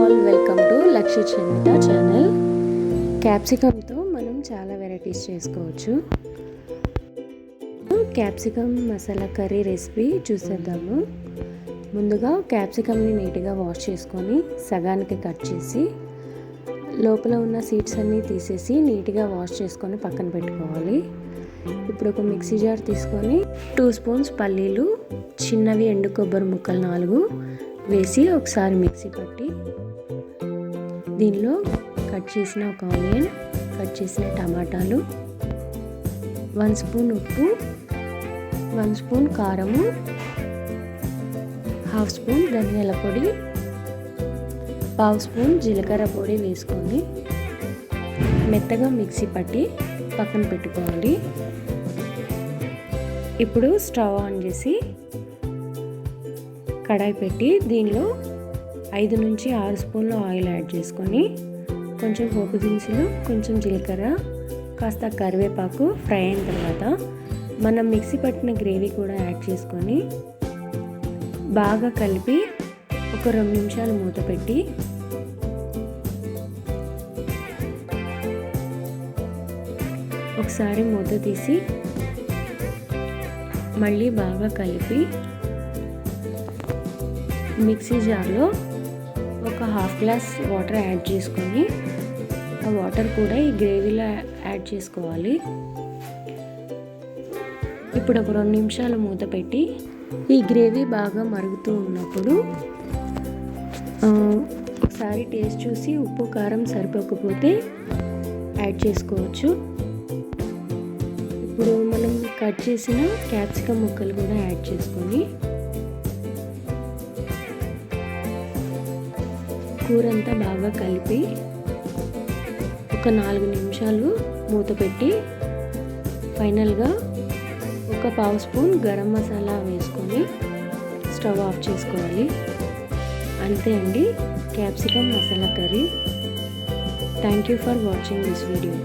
All, welcome to లక్ష్య చంద్రిత channel. క్యాప్సికమ్తో మనం చాలా వెరైటీస్ చేసుకోవచ్చు. క్యాప్సికమ్ మసాలా కర్రీ రెసిపీ చూసేద్దాము. ముందుగా క్యాప్సికమ్ని నీట్గా వాష్ చేసుకొని సగానికి కట్ చేసి లోపల ఉన్న సీడ్స్ అన్నీ తీసేసి నీట్గా వాష్ చేసుకొని పక్కన పెట్టుకోవాలి. ఇప్పుడు ఒక మిక్సీ జార్ తీసుకొని 2 స్పూన్స్ పల్లీలు, చిన్నవి ఎండు కొబ్బరి ముక్కలు 4 వేసి ఒకసారి మిక్సీ పట్టి దీనిలో కట్ చేసిన ఒక ఆనియన్, కట్ చేసిన టమాటాలు, 1 స్పూన్ ఉప్పు, 1 స్పూన్ కారము, 1/2 స్పూన్ ధనియాల పొడి, 1/2 స్పూన్ జీలకర్ర పొడి వేసుకొని మెత్తగా మిక్సీ పట్టి పక్కన పెట్టుకోవాలి. ఇప్పుడు స్టవ్ ఆన్ చేసి కడాయి పెట్టి దీనిలో 5 నుంచి 6 స్పూన్ల ఆయిల్ యాడ్ చేసుకొని కొంచెం పోపు దినుసులు, కొంచెం జీలకర్ర, కాస్త కరివేపాకు ఫ్రై అయిన తర్వాత మనం మిక్సీ పట్టిన గ్రేవీ కూడా యాడ్ చేసుకొని బాగా కలిపి ఒక 2 నిమిషాలు మూత పెట్టి ఒకసారి మూత తీసి మళ్ళీ బాగా కలిపి మిక్సీ జార్లో ఒక 1/2 గ్లాస్ వాటర్ యాడ్ చేసుకొని ఆ వాటర్ కూడా ఈ గ్రేవీలో యాడ్ చేసుకోవాలి. ఇప్పుడు ఒక 2 నిమిషాలు మూత పెట్టి ఈ గ్రేవీ బాగా మరుగుతూ ఉన్నప్పుడు ఒకసారి టేస్ట్ చూసి ఉప్పు కారం సరిపోకపోతే యాడ్ చేసుకోవచ్చు. ఇప్పుడు మనం కట్ చేసిన క్యాప్సికమ్ ముక్కలు కూడా యాడ్ చేసుకొని కూర అంతా బాగా కలిపి ఒక 4 నిమిషాలు మూత పెట్టి ఫైనల్గా ఒక 1/2 స్పూన్ గరం మసాలా వేసుకొని స్టవ్ ఆఫ్ చేసుకోవాలి. అంతే అండి, capsicum masala curry. Thank you for watching this video.